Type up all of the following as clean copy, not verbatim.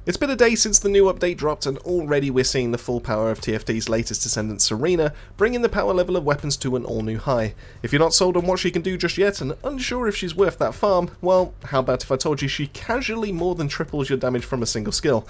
It's been a day since the new update dropped, and already we're seeing the full power of TFT's latest descendant Serena, bringing the power level of weapons to an all-new high. If you're not sold on what she can do just yet and unsure if she's worth that farm, well, how about if I told you she casually more than triples your damage from a single skill?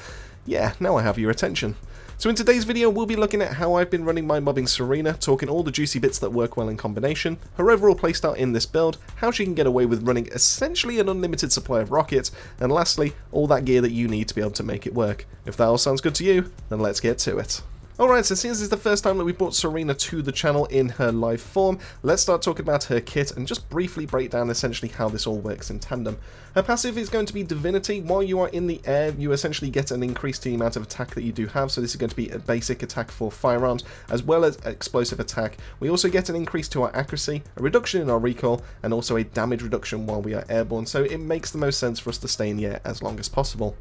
Yeah, now I have your attention. So in today's video, we'll be looking at how I've been running my mobbing Serena, talking all the juicy bits that work well in combination, her overall playstyle in this build, how she can get away with running essentially an unlimited supply of rockets, and lastly, all that gear that you need to be able to make it work. If that all sounds good to you, then let's get to it. Alright, so since this is the first time that we brought Serena to the channel in her live form, let's start talking about her kit and just briefly break down essentially how this all works in tandem. Her passive is going to be Divinity. While you are in the air, you essentially get an increase to the amount of attack that you do have, so this is going to be a basic attack for firearms, as well as explosive attack. We also get an increase to our accuracy, a reduction in our recoil, and also a damage reduction while we are airborne, so it makes the most sense for us to stay in the air as long as possible.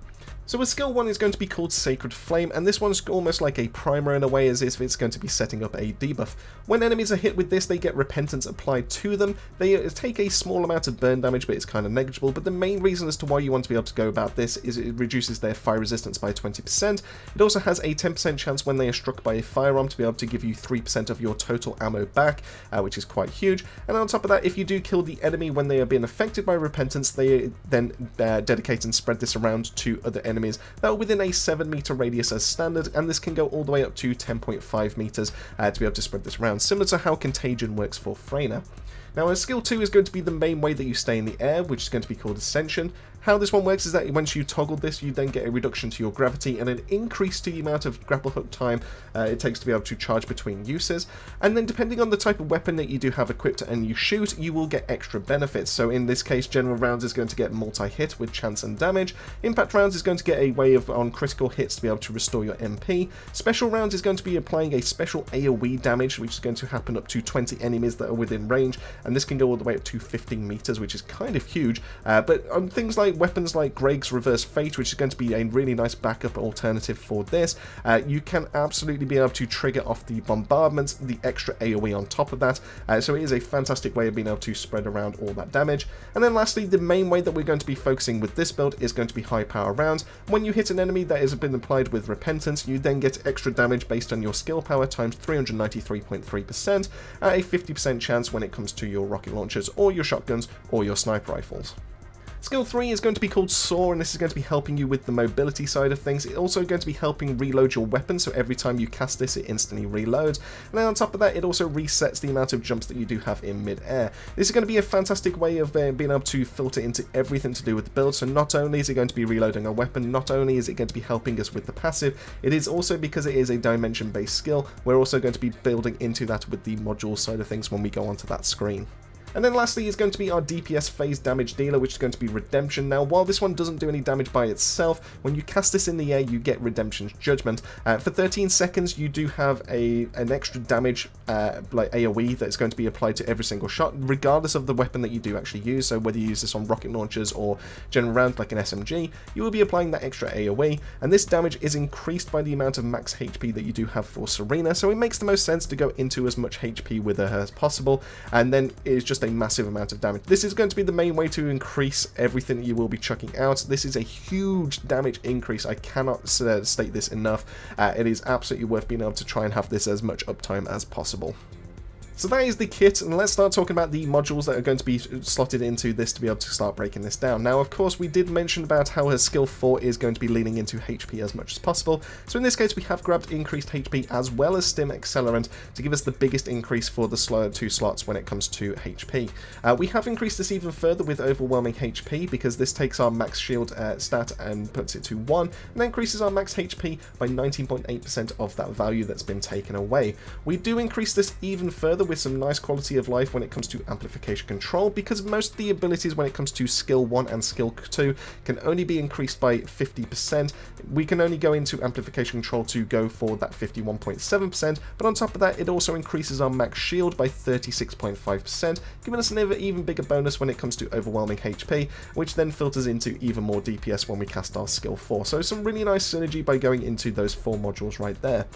So a skill 1 is going to be called Sacred Flame, and this one's almost like a primer in a way, as if it's going to be setting up a debuff. When enemies are hit with this, they get repentance applied to them. They take a small amount of burn damage, but it's kind of negligible, but the main reason as to why you want to be able to go about this is it reduces their fire resistance by 20%. It also has a 10% chance when they are struck by a firearm to be able to give you 3% of your total ammo back, which is quite huge. And on top of that, if you do kill the enemy when they are being affected by repentance, they then dedicate and spread this around to other enemies that are within a 7 meter radius as standard, and this can go all the way up to 10.5 meters to be able to spread this around, similar to how Contagion works for Serena. Now, a skill 2 is going to be the main way that you stay in the air, which is going to be called Ascension. How this one works is that once you toggle this, you then get a reduction to your gravity and an increase to the amount of grapple hook time it takes to be able to charge between uses. And then depending on the type of weapon that you do have equipped and you shoot, you will get extra benefits. So in this case, General Rounds is going to get multi-hit with chance and damage. Impact Rounds is going to get a way of on critical hits to be able to restore your MP. Special Rounds is going to be applying a special AoE damage, which is going to happen up to 20 enemies that are within range, and this can go all the way up to 15 meters, which is kind of huge. But on things like weapons like Greg's Reverse Fate, which is going to be a really nice backup alternative for this, you can absolutely be able to trigger off the bombardments, the extra AoE on top of that, so it is a fantastic way of being able to spread around all that damage. And then lastly, the main way that we're going to be focusing with this build is going to be high power rounds. When you hit an enemy that has been applied with repentance, you then get extra damage based on your skill power times 393.3% at a 50% chance when it comes to your rocket launchers or your shotguns or your sniper rifles. Skill 3 is going to be called Soar, and this is going to be helping you with the mobility side of things. It's also going to be helping reload your weapon, so every time you cast this, it instantly reloads. And then on top of that, it also resets the amount of jumps that you do have in mid-air. This is going to be a fantastic way of being able to filter into everything to do with the build, so not only is it going to be reloading our weapon, not only is it going to be helping us with the passive, it is also, because it is a dimension-based skill, we're also going to be building into that with the module side of things when we go onto that screen. And then lastly is going to be our DPS phase damage dealer, which is going to be Redemption. Now, while this one doesn't do any damage by itself, when you cast this in the air, you get Redemption's Judgment. For 13 seconds, you do have an extra damage, like AoE, that's going to be applied to every single shot, regardless of the weapon that you do actually use. So whether you use this on rocket launchers or general round like an SMG, you will be applying that extra AoE, and this damage is increased by the amount of max HP that you do have for Serena, so it makes the most sense to go into as much HP with her as possible, and then it's just a massive amount of damage. This is going to be the main way to increase everything that you will be chucking out. This is a huge damage increase. I cannot state this enough. It is absolutely worth being able to try and have this as much uptime as possible. So that is the kit, and let's start talking about the modules that are going to be slotted into this to be able to start breaking this down. Now, of course, we did mention about how her skill 4 is going to be leaning into HP as much as possible. So in this case, we have grabbed increased HP as well as Stim Accelerant to give us the biggest increase for the 2 slots when it comes to HP. We have increased this even further with Overwhelming HP, because this takes our max shield stat and puts it to 1, and that increases our max HP by 19.8% of that value that's been taken away. We do increase this even further with some nice quality of life when it comes to amplification control, because most of the abilities when it comes to skill 1 and skill 2 can only be increased by 50%. We can only go into amplification control to go for that 51.7%, but on top of that, it also increases our max shield by 36.5%, giving us an even bigger bonus when it comes to overwhelming HP, which then filters into even more DPS when we cast our skill 4. So some really nice synergy by going into those 4 modules right there.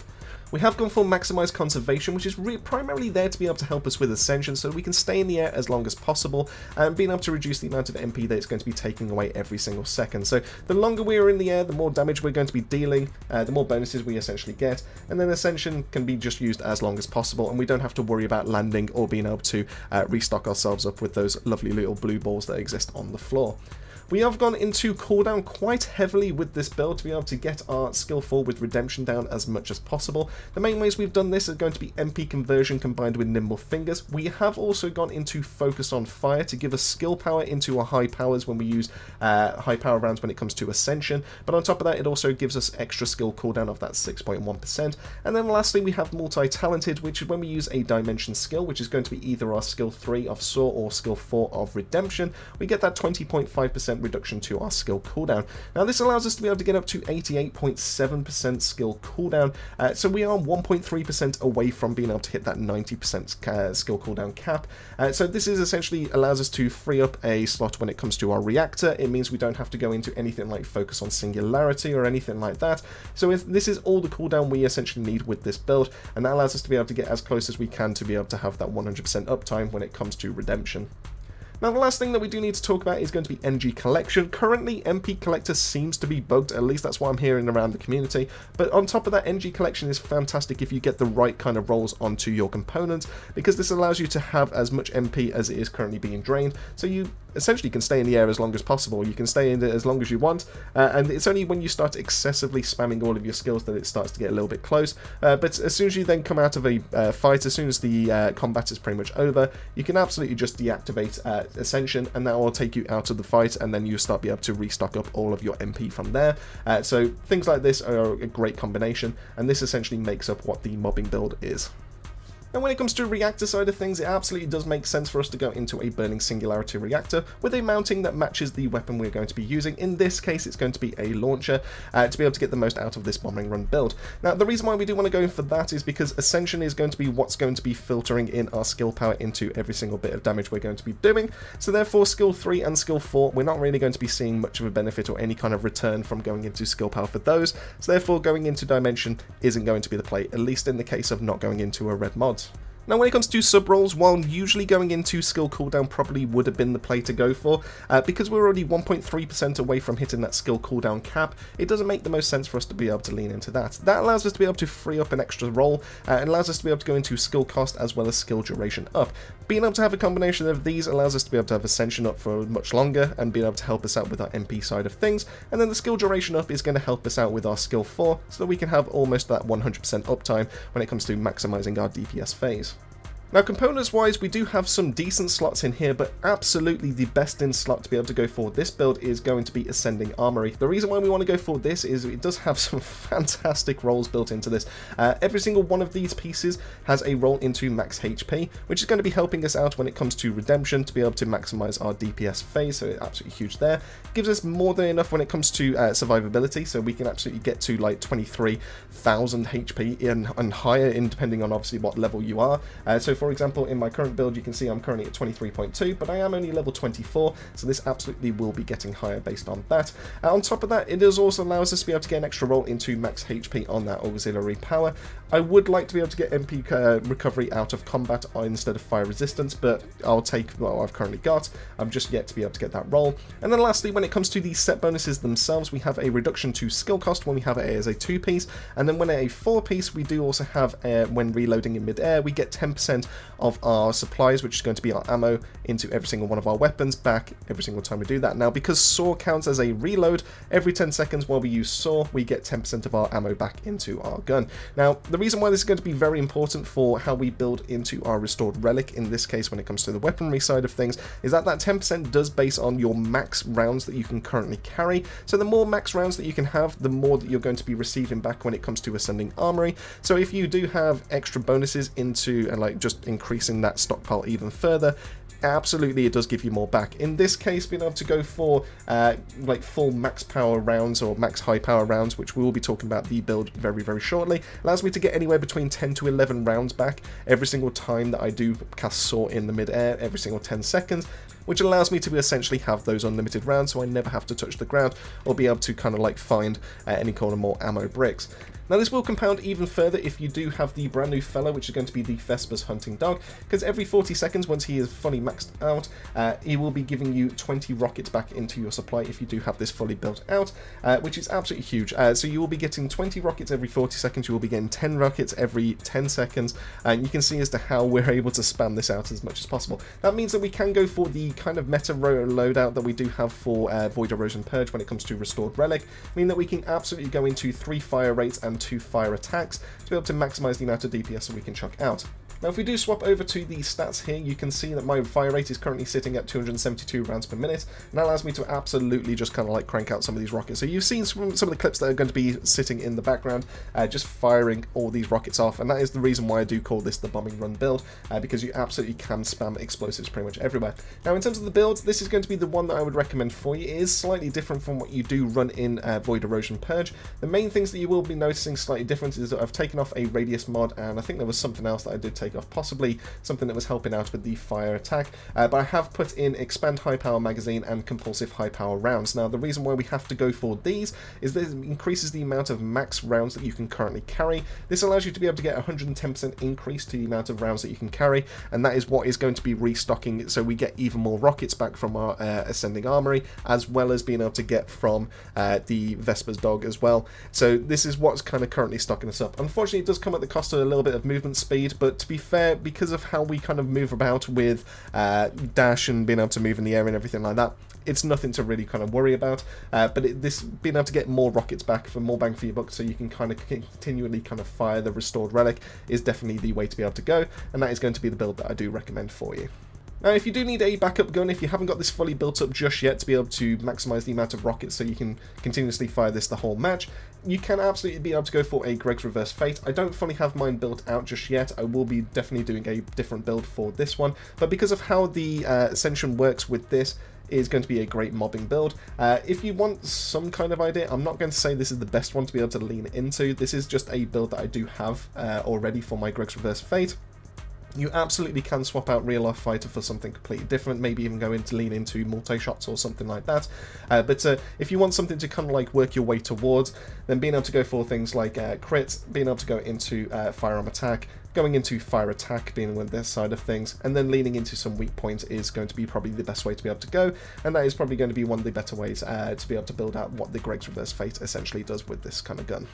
We have gone for Maximize Conservation, which is primarily there to be able to help us with Ascension, so we can stay in the air as long as possible, and being able to reduce the amount of MP that it's going to be taking away every single second. So the longer we are in the air, the more damage we're going to be dealing, the more bonuses we essentially get, and then Ascension can be just used as long as possible, and we don't have to worry about landing or being able to restock ourselves up with those lovely little blue balls that exist on the floor. We have gone into cooldown quite heavily with this build to be able to get our skill 4 with Redemption down as much as possible. The main ways we've done this are going to be MP conversion combined with Nimble Fingers. We have also gone into Focus on Fire to give us skill power into our high powers when we use high power rounds when it comes to Ascension, but on top of that it also gives us extra skill cooldown of that 6.1%. And then lastly we have Multi-Talented, which is when we use a Dimension skill, which is going to be either our skill 3 of Soar or skill 4 of Redemption. We get that 20.5% reduction to our skill cooldown. Now this allows us to be able to get up to 88.7% skill cooldown, so we are 1.3% away from being able to hit that 90% skill cooldown cap. So this is essentially allows us to free up a slot when it comes to our Reactor. It means we don't have to go into anything like Focus on Singularity or anything like that. So this is all the cooldown we essentially need with this build, and that allows us to be able to get as close as we can to be able to have that 100% uptime when it comes to Redemption. Now the last thing that we do need to talk about is going to be NG Collection. Currently MP Collector seems to be bugged, at least that's what I'm hearing around the community, but on top of that NG Collection is fantastic if you get the right kind of rolls onto your components, because this allows you to have as much MP as it is currently being drained, so you essentially can stay in the air as long as possible. You can stay in it as long as you want, and it's only when you start excessively spamming all of your skills that it starts to get a little bit close, but as soon as you then come out of a fight, as soon as the combat is pretty much over, you can absolutely just deactivate Ascension, and that will take you out of the fight, and then you start be able to restock up all of your MP from there. So things like this are a great combination, and this essentially makes up what the mobbing build is. And when it comes to Reactor side of things, it absolutely does make sense for us to go into a Burning Singularity Reactor with a mounting that matches the weapon we're going to be using. In this case, it's going to be a launcher to be able to get the most out of this bombing run build. Now, the reason why we do want to go for that is because Ascension is going to be what's going to be filtering in our skill power into every single bit of damage we're going to be doing. So therefore, skill 3 and skill 4, we're not really going to be seeing much of a benefit or any kind of return from going into skill power for those. So therefore, going into Dimension isn't going to be the play, at least in the case of not going into a red mod. Now when it comes to sub-rolls, while usually going into skill cooldown probably would have been the play to go for, because we're already 1.3% away from hitting that skill cooldown cap, it doesn't make the most sense for us to be able to lean into that. That allows us to be able to free up an extra roll, and allows us to be able to go into skill cost as well as skill duration up. Being able to have a combination of these allows us to be able to have Ascension up for much longer, and being able to help us out with our MP side of things, and then the skill duration up is going to help us out with our skill 4, so that we can have almost that 100% uptime when it comes to maximizing our DPS phase. Now components wise, we do have some decent slots in here, but absolutely the best in slot to be able to go for this build is going to be Ascending Armory. The reason why we want to go for this is it does have some fantastic rolls built into this. Every single one of these pieces has a roll into max HP, which is going to be helping us out when it comes to Redemption to be able to maximize our DPS phase, so it's absolutely huge there. Gives us more than enough when it comes to survivability, so we can absolutely get to like 23,000 HP and higher, depending on obviously what level you are. So for example, in my current build, you can see I'm currently at 23.2, but I am only level 24, so this absolutely will be getting higher based on that. On top of that, it does also allows us to be able to get an extra roll into max HP on that auxiliary power. I would like to be able to get MP recovery out of combat instead of fire resistance, but I'll take what I've currently got. I'm just yet to be able to get that roll. And then lastly, when it comes to the set bonuses themselves, we have a reduction to skill cost when we have it as a 2-piece, and then when a 4-piece, we do also have, when reloading in mid-air, we get 10% of our supplies, which is going to be our ammo, into every single one of our weapons back every single time we do that. Now, because Soar counts as a reload, every 10 seconds while we use Soar, we get 10% of our ammo back into our gun. Now, the reason why this is going to be very important for how we build into our restored relic, in this case when it comes to the weaponry side of things, is that 10% does base on your max rounds that you can currently carry. So the more max rounds that you can have, the more that you're going to be receiving back when it comes to Ascending Armory. So if you do have extra bonuses into, and like just increasing that stockpile even further, absolutely it does give you more back. In this case, being able to go for like full max power rounds or max high power rounds, which we will be talking about the build very shortly, allows me to get anywhere between 10 to 11 rounds back every single time that I do cast Soar in the mid-air, every single 10 seconds, which allows me to essentially have those unlimited rounds, so I never have to touch the ground or be able to kind of like find any kind of more ammo bricks. Now this will compound even further if you do have the brand new fellow, which is going to be the Vesper's hunting dog, because every 40 seconds once he is fully maxed out, he will be giving you 20 rockets back into your supply if you do have this fully built out, which is absolutely huge. So you will be getting 20 rockets every 40 seconds, you will be getting 10 rockets every 10 seconds, and you can see as to how we're able to spam this out as much as possible. That means that we can go for the kind of meta loadout that we do have for Void Erosion Purge when it comes to Restored Relic, meaning that we can absolutely go into 3 fire rates and 2 fire attacks to be able to maximize the amount of DPS that we can chuck out. Now if we do swap over to the stats here, you can see that my fire rate is currently sitting at 272 rounds per minute, and that allows me to absolutely just kind of like crank out some of these rockets. So you've seen some of the clips that are going to be sitting in the background, just firing all these rockets off, and that is the reason why I do call this the bombing run build, because you absolutely can spam explosives pretty much everywhere. Now in terms of the builds, this is going to be the one that I would recommend for you. It is slightly different from what you do run in Void Erosion Purge. The main things that you will be noticing slightly different is that I've taken off a radius mod, and I think there was something else that I did take off, possibly something that was helping out with the fire attack, but I have put in expand high power magazine and compulsive high power rounds. Now the reason why we have to go for these is that it increases the amount of max rounds that you can currently carry. This allows you to be able to get 110% increase to the amount of rounds that you can carry, and that is what is going to be restocking, so we get even more rockets back from our ascending armory, as well as being able to get from the Vesper's dog as well. So this is what's kind of currently stocking us up. Unfortunately it does come at the cost of a little bit of movement speed, but to be fair, because of how we kind of move about with dash and being able to move in the air and everything like that, it's nothing to really kind of worry about, but this being able to get more rockets back for more bang for your buck, so you can kind of continually kind of fire the Restored Relic, is definitely the way to be able to go, and that is going to be the build that I do recommend for you. Now if you do need a backup gun, if you haven't got this fully built up just yet to be able to maximize the amount of rockets so you can continuously fire this the whole match, you can absolutely be able to go for a Greg's Reverse Fate. I don't fully have mine built out just yet. I will be definitely doing a different build for this one, but because of how the Ascension works with this, is going to be a great mobbing build. If you want some kind of idea, I'm not going to say this is the best one to be able to lean into. This is just a build that I do have already for my Greg's Reverse Fate. You absolutely can swap out Real Life Fighter for something completely different, maybe even go into lean into multi-shots or something like that. But if you want something to kind of like work your way towards, then being able to go for things like crit, being able to go into firearm attack, going into fire attack being on this side of things, and then leaning into some weak points is going to be probably the best way to be able to go, and that is probably going to be one of the better ways to be able to build out what the Greg's Reverse Fate essentially does with this kind of gun.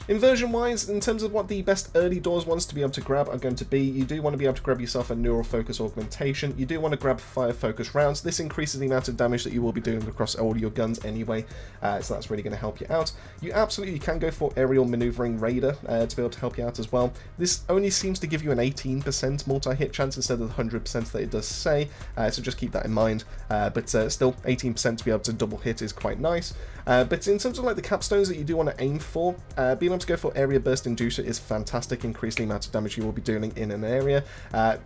Inversion wise, in terms of what the best early doors ones to be able to grab are going to be, you do want to be able to grab yourself a neural focus augmentation, you do want to grab fire focus rounds. This increases the amount of damage that you will be doing across all your guns anyway, so that's really going to help you out. You absolutely can go for aerial maneuvering raider to be able to help you out as well. This only seems to give you an 18% multi-hit chance instead of the 100% that it does say, so just keep that in mind, but still 18% to be able to double hit is quite nice. But in terms of like the capstones that you do want to aim for, being able to go for area burst inducer is fantastic, increasing the amount of damage you will be doing in an area.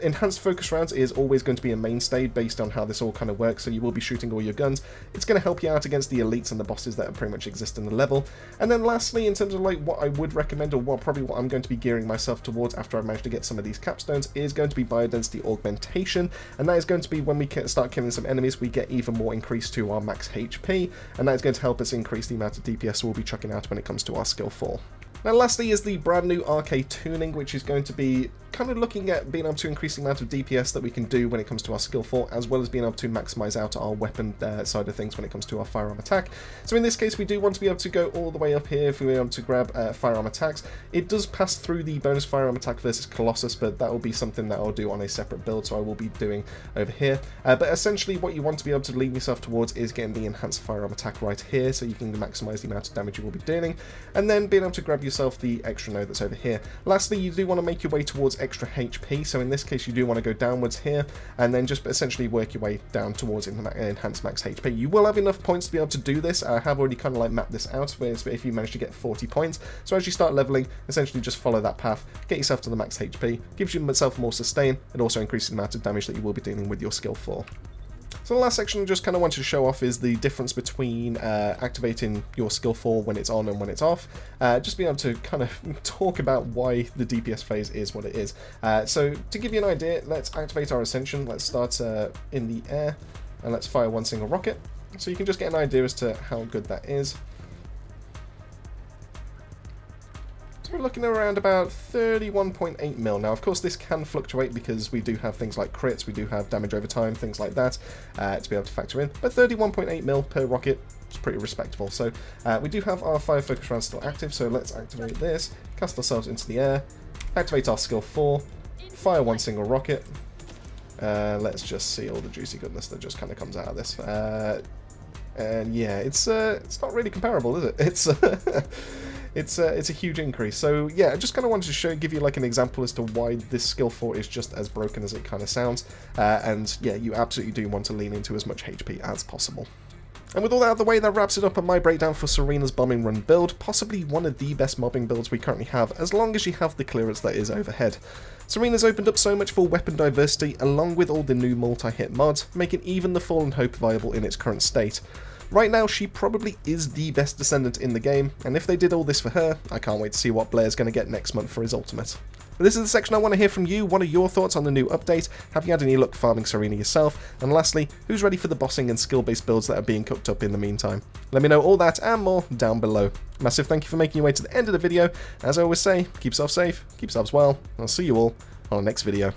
Enhanced focus rounds is always going to be a mainstay based on how this all kind of works, so you will be shooting all your guns. It's going to help you out against the elites and the bosses that pretty much exist in the level. And then lastly, in terms of like what I would recommend, or probably what I'm going to be gearing myself towards after I've managed to get some of these capstones, is going to be biodensity augmentation, and that is going to be when we start killing some enemies, we get even more increase to our max HP, and that is going to help us increase the amount of DPS we'll be chucking out when it comes to our skill 4. Now lastly is the brand new Arche Tuning, which is going to be kind of looking at being able to increase the amount of DPS that we can do when it comes to our skill 4, as well as being able to maximize out our weapon side of things when it comes to our firearm attack. So in this case we do want to be able to go all the way up here if we're able to grab firearm attacks. It does pass through the bonus firearm attack versus Colossus, but that will be something that I'll do on a separate build, so I will be doing over here. But essentially what you want to be able to lean yourself towards is getting the enhanced firearm attack right here, so you can maximize the amount of damage you will be doing, and then being able to grab yourself the extra node that's over here. Lastly, you do want to make your way towards extra HP, so in this case you do want to go downwards here and then just essentially work your way down towards enhanced max HP. You will have enough points to be able to do this. I have already kind of like mapped this out, where if you manage to get 40 points, so as you start leveling, essentially just follow that path, get yourself to the max HP, gives yourself more sustain, and also increases the amount of damage that you will be dealing with your skill 4. So the last section I just kind of wanted to show off is the difference between activating your skill 4 when it's on and when it's off. Just being able to kind of talk about why the DPS phase is what it is. So to give you an idea, let's activate our Ascension. Let's start in the air and let's fire one single rocket. So you can just get an idea as to how good that is. we're looking at around about 31.8 mil. Now, of course, this can fluctuate because we do have things like crits, we do have damage over time, things like that, to be able to factor in. But 31.8 mil per rocket is pretty respectable. So we do have our fire focus round still active, so let's activate this, cast ourselves into the air, activate our skill 4, fire one single rocket. Let's just see all the juicy goodness that just kind of comes out of this. And yeah, it's not really comparable, is it? It's a huge increase. So yeah, I just kind of wanted to give you like an example as to why this skill 4 is just as broken as it kind of sounds. And yeah, you absolutely do want to lean into as much HP as possible. And with all that out of the way, that wraps it up on my breakdown for Serena's bombing run build, possibly one of the best mobbing builds we currently have, as long as you have the clearance that is overhead. Serena's opened up so much for weapon diversity, along with all the new multi-hit mods, making even the Fallen Hope viable in its current state. Right now, she probably is the best Descendant in the game, and if they did all this for her, I can't wait to see what Blair's going to get next month for his ultimate. But this is the section I want to hear from you. What are your thoughts on the new update? Have you had any luck farming Serena yourself? And lastly, who's ready for the bossing and skill-based builds that are being cooked up in the meantime? Let me know all that and more down below. Massive thank you for making your way to the end of the video. As I always say, keep yourself safe, keep yourselves well, and I'll see you all on the next video.